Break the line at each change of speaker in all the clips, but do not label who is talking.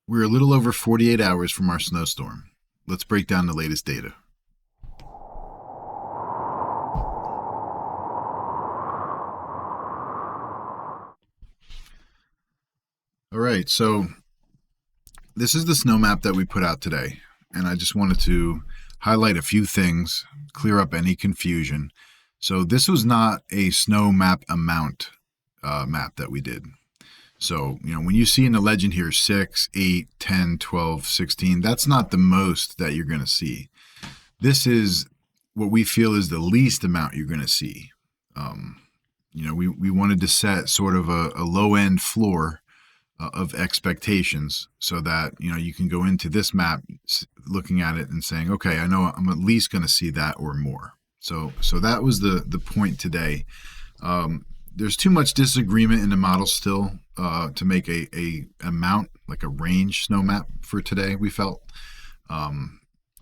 We're a little over 48 hours from our snowstorm. Let's break down the latest data. All right, so this is the snow map that we put out today, and I just wanted to highlight a few things, clear up any confusion. So this was not a snow map amount map that we did. So, when you see in the legend here 6, 8, 10, 12, 16, that's not the most that you're going to see. This is what we feel is the least amount you're going to see. We wanted to set sort of a low end floor of expectations so that you can go into this map looking at it and saying, okay, I know I'm at least going to see that or more. So that was the point today. There's too much disagreement in the model still to make a amount, like a range snow map for today, we felt.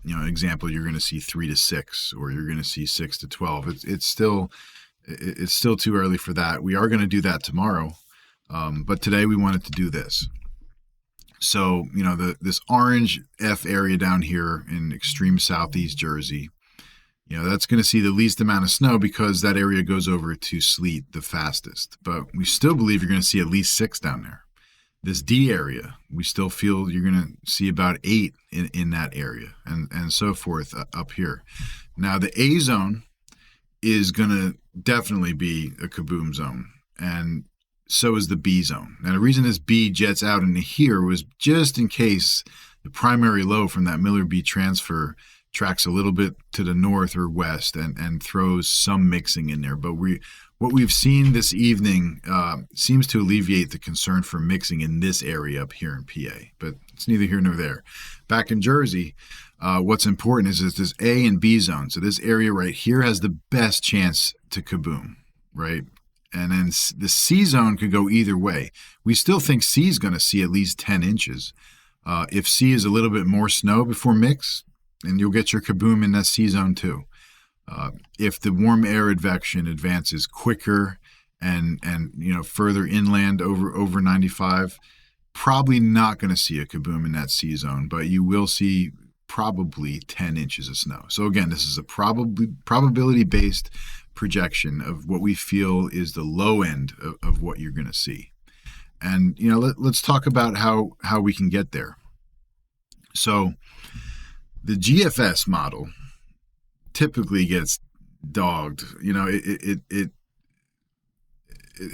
Example, you're going to see 3 to 6 or you're going to see 6 to 12. It's still too early for that. We are going to do that tomorrow. But today we wanted to do this. So, this orange F area down here in extreme southeast Jersey, that's going to see the least amount of snow because that area goes over to sleet the fastest. But we still believe you're going to see at least 6 down there. This D area, we still feel you're going to see about 8 in that area and so forth up here. Now, the A zone is going to definitely be a kaboom zone. And so is the B zone. Now, the reason this B jets out into here was just in case the primary low from that Miller B transfer tracks a little bit to the north or west and throws some mixing in there. But what we've seen this evening seems to alleviate the concern for mixing in this area up here in PA. But it's neither here nor there. Back in Jersey, what's important is this A and B zone. So this area right here has the best chance to kaboom, right? And then the C zone could go either way. We still think C is going to see at least 10 inches. If C is a little bit more snow before mix, and you'll get your kaboom in that C zone too. If the warm air advection advances quicker and further inland over 95, probably not going to see a kaboom in that C zone, but you will see probably 10 inches of snow. So again, this is a probability-based projection of what we feel is the low end of what you're going to see. And let's talk about how we can get there. So the GFS model typically gets dogged. It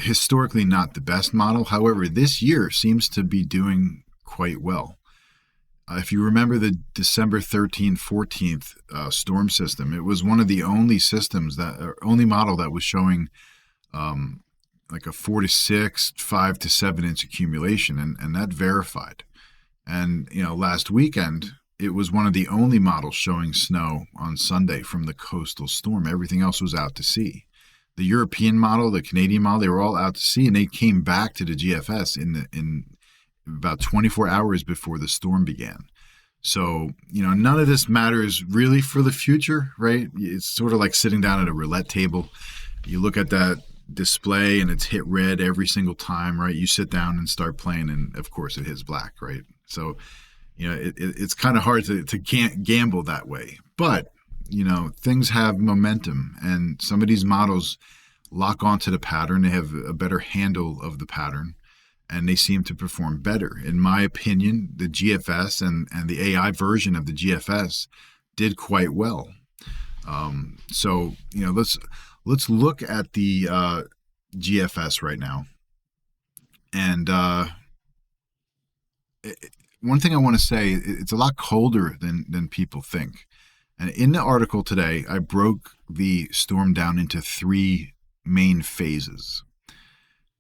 historically not the best model. However, this year seems to be doing quite well. If you remember the December 13th, 14th storm system, it was one of the only only model that was showing like a 4 to 6, 5 to 7 inch accumulation, and that verified. And last weekend, it was one of the only models showing snow on Sunday from the coastal storm. Everything else was out to sea. The European model, the Canadian model, they were all out to sea, and they came back to the GFS in about 24 hours before the storm began. So, none of this matters really for the future, right? It's sort of like sitting down at a roulette table. You look at that display and it's hit red every single time, right? You sit down and start playing, and of course it hits black, right? So, it's kind of hard to gamble that way. But, things have momentum, and some of these models lock onto the pattern. They have a better handle of the pattern, and they seem to perform better. In my opinion, the GFS and the AI version of the GFS did quite well. So, let's look at the GFS right now. And one thing I want to say, it's a lot colder than people think. And in the article today, I broke the storm down into 3 main phases.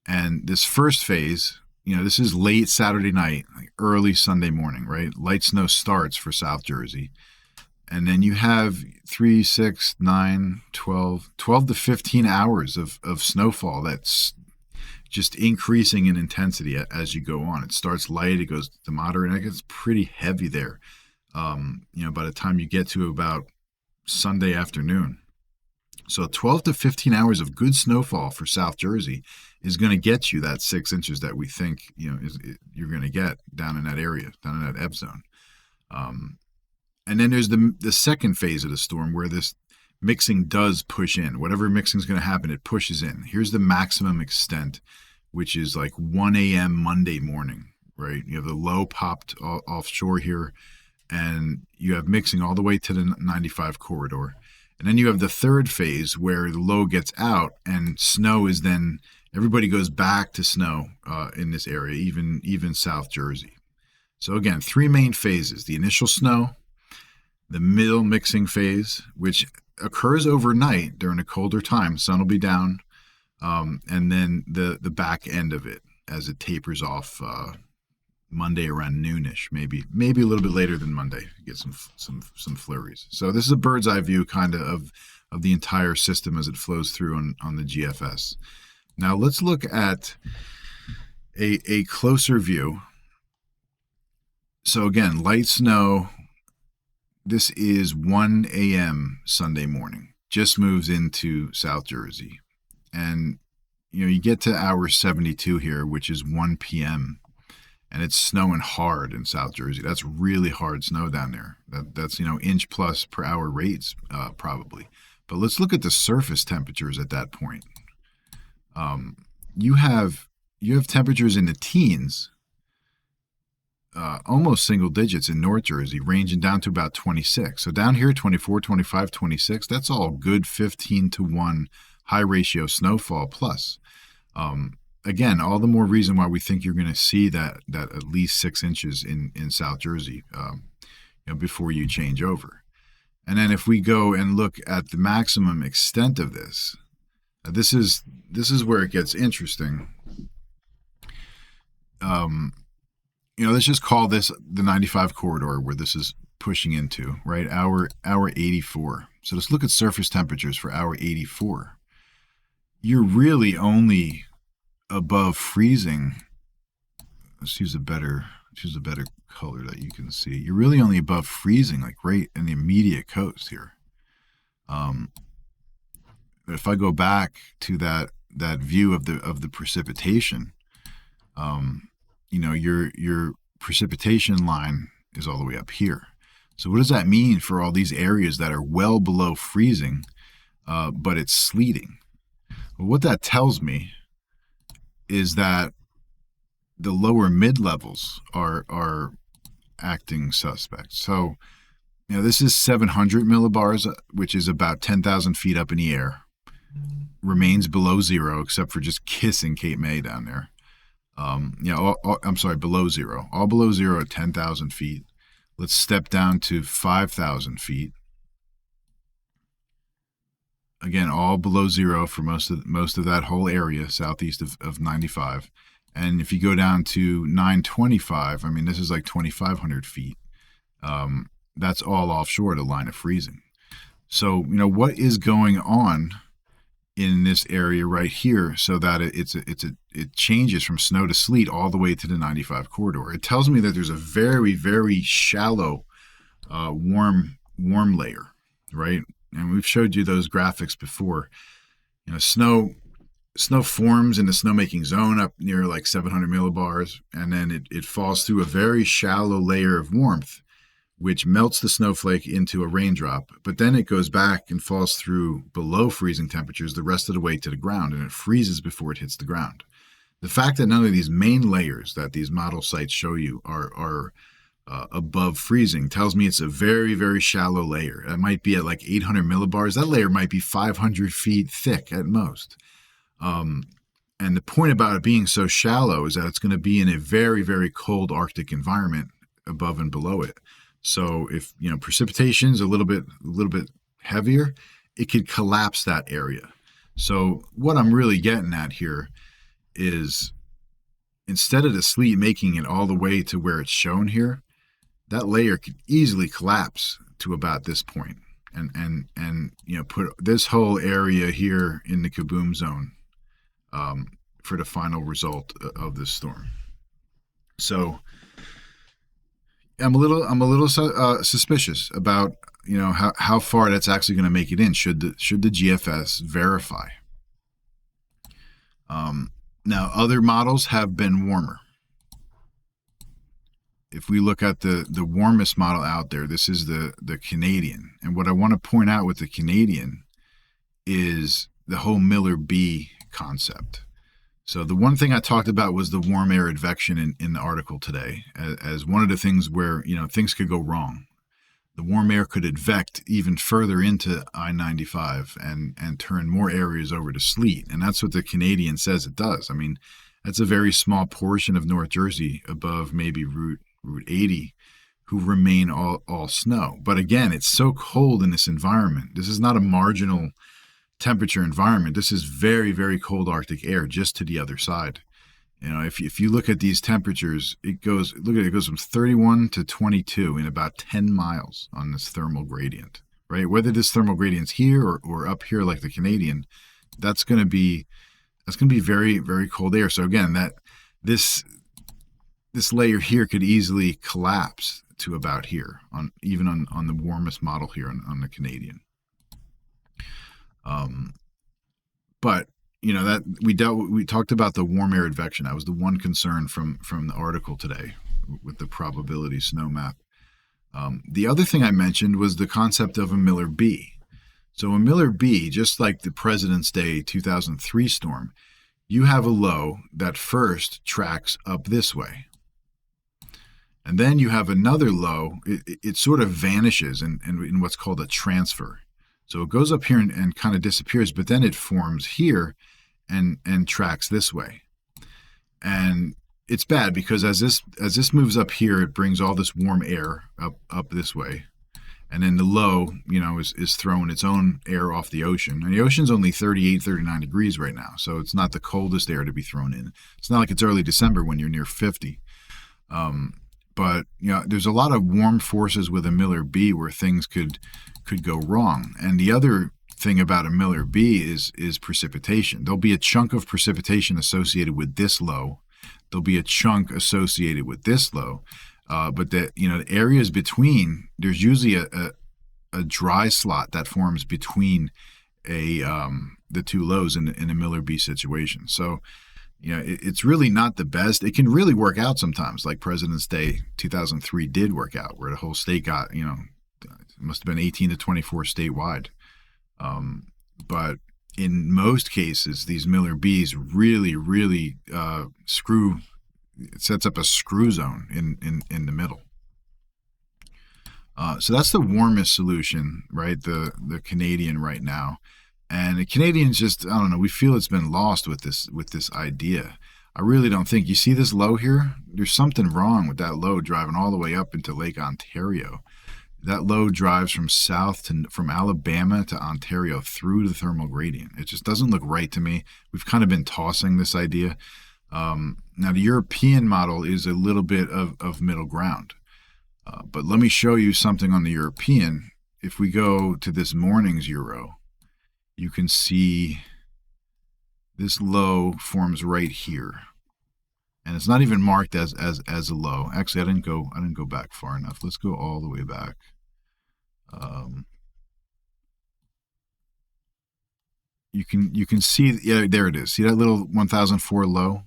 And this first phase, this is late Saturday night, like early Sunday morning, right? Light snow starts for South Jersey. And then you have 3, 6, 9, 12 to 15 hours of snowfall that's just increasing in intensity as you go on. It starts light, it goes to moderate, and it gets pretty heavy there, by the time you get to about Sunday afternoon. So 12 to 15 hours of good snowfall for South Jersey is going to get you that 6 inches that we think you're going to get down in that area, down in that ebb zone. And then there's the second phase of the storm where this mixing does push in. Whatever mixing is going to happen, it pushes in. Here's the maximum extent, which is like 1 a.m. Monday morning, right? You have the low popped offshore here, and you have mixing all the way to the 95 corridor. And then you have the third phase where the low gets out and snow is then, everybody goes back to snow in this area, even South Jersey. So again, three main phases: the initial snow, the middle mixing phase, which occurs overnight during a colder time, sun will be down, and then the back end of it as it tapers off Monday around noonish, maybe a little bit later than Monday. Get some flurries. So this is a bird's eye view kind of the entire system as it flows through on the GFS. Now let's look at a closer view. So again, light snow. This is 1 a.m. Sunday morning. Just moves into South Jersey, and you get to hour 72 here, which is 1 p.m. and it's snowing hard in South Jersey. That's really hard snow down there. That's inch plus per hour rates probably. But let's look at the surface temperatures at that point. You have temperatures in the teens, almost single digits in North Jersey, ranging down to about 26. So down here, 24, 25, 26, that's all good 15 to 1 high ratio snowfall plus. Again, all the more reason why we think you're going to see that at least 6 inches in South Jersey before you change over. And then if we go and look at the maximum extent of this, this is where it gets interesting. Let's just call this the 95 corridor where this is pushing into, right? Hour 84. So let's look at surface temperatures for hour 84. You're really only above freezing. Let's use a better color that you can see. You're really only above freezing, like right in the immediate coast here. But if I go back to that view of the precipitation, your precipitation line is all the way up here. So what does that mean for all these areas that are well below freezing, but it's sleeting? Well, what that tells me is that the lower mid-levels are acting suspect. So, this is 700 millibars, which is about 10,000 feet up in the air. Remains below zero, except for just kissing Cape May down there. Below zero. All below zero at 10,000 feet. Let's step down to 5,000 feet. Again, all below zero for most of that whole area southeast of 95. And if you go down to 925, this is like 2,500 feet. That's all offshore the line of freezing. So, what is going on in this area right here so that it changes from snow to sleet all the way to the 95 corridor? It tells me that there's a very, very shallow warm layer, right? And we've showed you those graphics before. Snow forms in the snowmaking zone up near like 700 millibars, and then it falls through a very shallow layer of warmth, which melts the snowflake into a raindrop, but then it goes back and falls through below freezing temperatures the rest of the way to the ground, and it freezes before it hits the ground. The fact that none of these main layers that these model sites show you are above freezing tells me it's a very, very shallow layer. It might be at like 800 millibars. That layer might be 500 feet thick at most. And the point about it being so shallow is that it's going to be in a very, very cold Arctic environment above and below it. So if precipitation is a little bit heavier, it could collapse that area. So what I'm really getting at here is, instead of the sleet making it all the way to where it's shown here, that layer could easily collapse to about this point and put this whole area here in the kaboom zone for the final result of this storm. So I'm a little suspicious about how far that's actually going to make it in. Should the GFS verify? Now, other models have been warmer. If we look at the warmest model out there, this is the Canadian. And what I want to point out with the Canadian is the whole Miller-B concept. So the one thing I talked about was the warm air advection in the article today as one of the things where, things could go wrong. The warm air could advect even further into I-95 and turn more areas over to sleet. And that's what the Canadian says it does. I mean, that's a very small portion of North Jersey above maybe Route 80 who remain all snow. But again, it's so cold in this environment. This is not a marginal temperature environment. This is very, very cold Arctic air just to the other side. If you look at these temperatures, it goes from 31 to 22 in about 10 miles on this thermal gradient, right? Whether this thermal gradient's here or up here like the Canadian, that's going to be very, very cold air. So again, this layer here could easily collapse to about here on the warmest model here on the Canadian. But that we talked about the warm air advection. That was the one concern from the article today with the probability snow map. The other thing I mentioned was the concept of a Miller-B. So a Miller-B, just like the President's Day 2003 storm, you have a low that first tracks up this way. And then you have another low, it sort of vanishes in what's called a transfer. So it goes up here and kind of disappears, but then it forms here and tracks this way. And it's bad because as this moves up here, it brings all this warm air up this way. And then the low, is throwing its own air off the ocean. And the ocean's only 38, 39 degrees right now. So it's not the coldest air to be thrown in. It's not like it's early December when you're near 50. But there's a lot of warm forces with a Miller-B where things could go wrong. And the other thing about a Miller-B is precipitation. There'll be a chunk of precipitation associated with this low. There'll be a chunk associated with this low. But the areas between, there's usually a dry slot that forms between the two lows in a Miller-B situation. So it's really not the best. It can really work out sometimes, like President's Day 2003 did work out, where the whole state got, it must have been 18 to 24 statewide. But in most cases, these Miller-Bs really, really it sets up a screw zone in the middle. So that's the warmest solution, right? The Canadian right now. And the Canadians just, I don't know, we feel it's been lost with this idea. I really don't think. You see this low here? There's something wrong with that low driving all the way up into Lake Ontario. That low drives from Alabama to Ontario through the thermal gradient. It just doesn't look right to me. We've kind of been tossing this idea. Now, the European model is a little bit of middle ground. But let me show you something on the European. If we go to this morning's Euro, you can see this low forms right here. And it's not even marked as a low. Actually, I didn't go back far enough. Let's go all the way back. You can see, yeah, there it is. See that little 1004 low?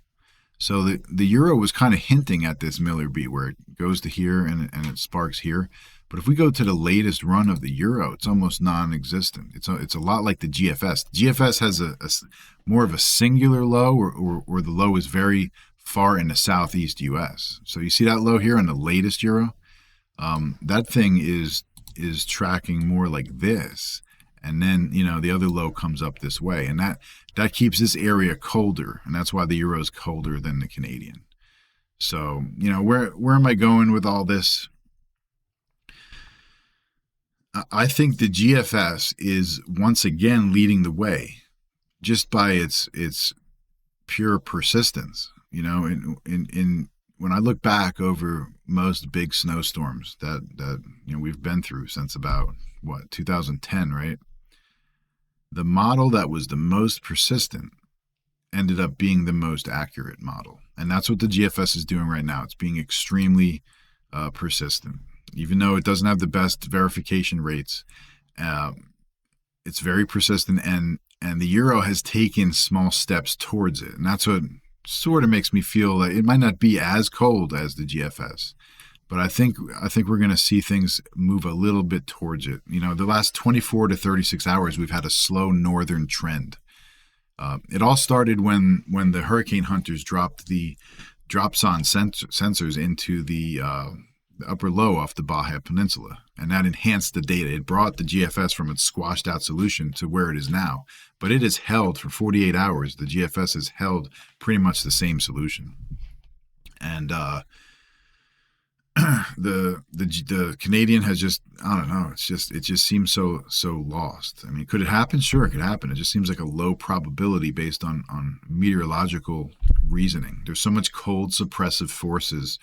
So the Euro was kind of hinting at this Miller-B where it goes to here and it sparks here. But if we go to the latest run of the Euro, it's almost non-existent. It's a lot like the GFS. GFS has a more of a singular low, or the low is very far in the southeast U.S. So you see that low here on the latest Euro? That thing is tracking more like this. And then, the other low comes up this way. And that keeps this area colder. And that's why the Euro is colder than the Canadian. So, where am I going with all this? I think the GFS is once again leading the way just by its pure persistence. In when I look back over most big snowstorms that we've been through since about 2010, right? The model that was the most persistent ended up being the most accurate model. And that's what the GFS is doing right now. It's being extremely persistent. even though it doesn't have the best verification rates. It's very persistent, and the euro has taken small steps towards it, and that's what sort of makes me feel like it might not be as cold as the GFS, but I think we're going to see things move a little bit towards it. The last 24 to 36 hours, we've had a slow northern trend. It all started when the hurricane hunters dropped the dropson sensors into the upper low off the Baja Peninsula, and that enhanced the data. It brought the GFS from its squashed out solution to where it is now, but it has held for 48 hours. The GFS has held pretty much the same solution, and the Canadian has just, I don't know, it just seems so lost. I mean, could it happen? Sure, it could happen. It just seems like a low probability based on meteorological reasoning. There's so much cold suppressive forces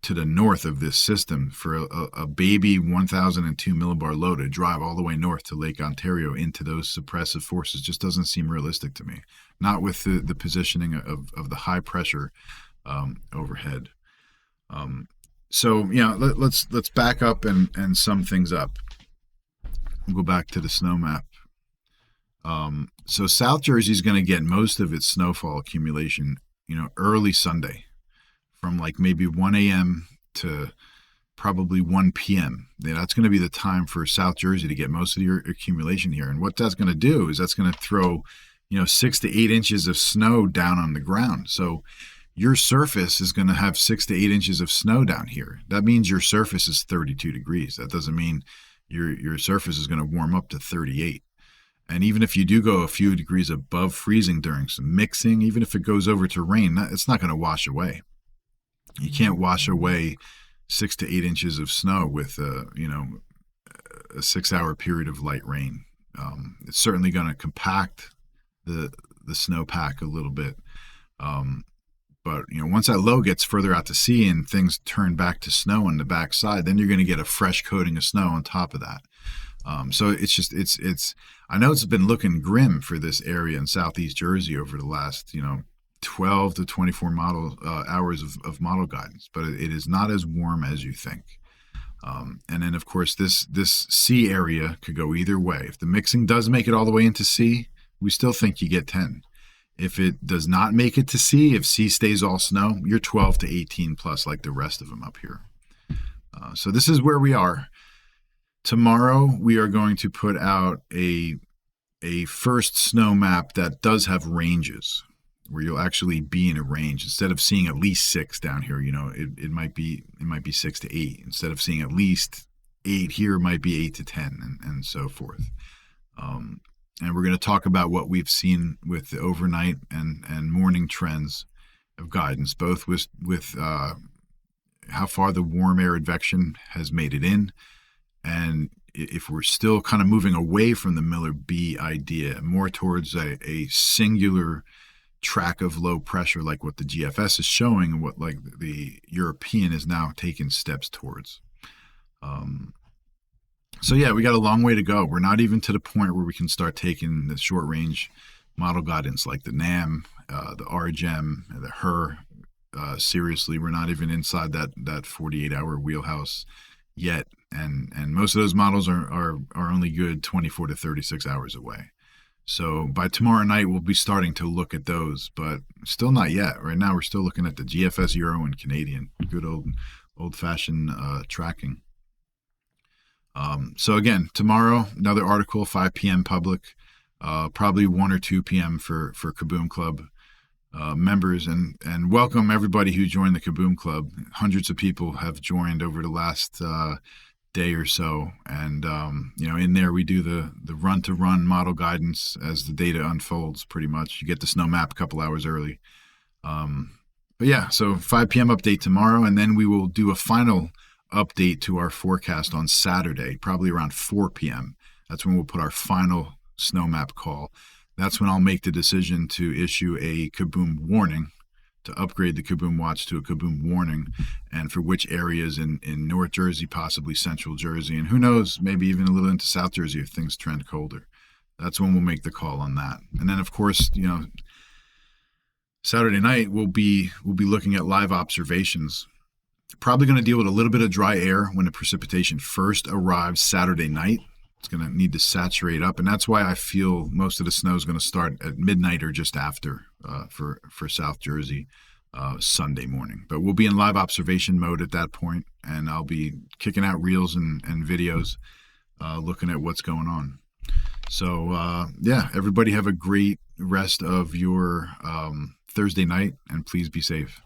to the north of this system for a baby 1002 millibar low to drive all the way north to Lake Ontario into those suppressive forces just doesn't seem realistic to me. Not with the positioning of the high pressure overhead. Let's back up and sum things up. We'll go back to the snow map. So South Jersey is going to get most of its snowfall accumulation, early Sunday, from like maybe 1 a.m. to probably 1 p.m. That's going to be the time for South Jersey to get most of your accumulation here. And what that's going to do is that's going to throw, 6 to 8 inches of snow down on the ground. So your surface is going to have 6 to 8 inches of snow down here. That means your surface is 32 degrees. That doesn't mean your surface is going to warm up to 38. And even if you do go a few degrees above freezing during some mixing, even if it goes over to rain, it's not going to wash away. You can't wash away 6 to 8 inches of snow with a 6-hour period of light rain. It's certainly going to compact the snowpack a little bit. But once that low gets further out to sea and things turn back to snow on the backside, then you're going to get a fresh coating of snow on top of that. So it's I know it's been looking grim for this area in Southeast Jersey over the last 12 to 24 hours of model guidance, but it is not as warm as you think. And then of course this sea area could go either way. If the mixing does make it all the way into sea, we still think you get 10. If it does not make it to sea, if sea stays all snow, you're 12 to 18 plus like the rest of them up here. So this is where we are. Tomorrow we are going to put out a first snow map that does have ranges, where you'll actually be in a range. Instead of seeing at least 6 down here, it might be 6 to 8. Instead of seeing at least 8 here, it might be 8 to 10, and so forth. And we're going to talk about what we've seen with the overnight and morning trends of guidance, both with how far the warm air advection has made it in, and if we're still kind of moving away from the Miller B idea, more towards a singular track of low pressure like what the GFS is showing and what like the European is now taking steps towards. So yeah, we got a long way to go. We're not even to the point where we can start taking the short range model guidance like the NAM, the RGEM, the HER seriously. We're not even inside that 48-hour wheelhouse yet, and most of those models are only good 24 to 36 hours away. So by tomorrow night, we'll be starting to look at those, but still not yet. Right now, we're still looking at the GFS, Euro, and Canadian. Good old-fashioned tracking. So again, tomorrow, another article, 5 p.m. public, probably 1 or 2 p.m. for Kaboom Club members, and welcome everybody who joined the Kaboom Club. Hundreds of people have joined over the last day or so, and in there we do the run-to-run model guidance as the data unfolds. Pretty much, you get the snow map a couple hours early. But yeah, so 5 p.m. update tomorrow, and then we will do a final update to our forecast on Saturday, probably around 4 p.m. That's when we'll put our final snow map call. That's when I'll make the decision to issue a Kaboom warning, to upgrade the Kaboom watch to a Kaboom warning, and for which areas in North Jersey, possibly Central Jersey, and who knows, maybe even a little into South Jersey if things trend colder. That's when we'll make the call on that. And then of course, Saturday night we'll be looking at live observations probably going to deal with a little bit of dry air when the precipitation first arrives Saturday night. It's going to need to saturate up, and that's why I feel most of the snow is going to start at midnight or just after for South Jersey Sunday morning. But we'll be in live observation mode at that point, and I'll be kicking out reels and videos looking at what's going on. So, yeah, everybody have a great rest of your Thursday night, and please be safe.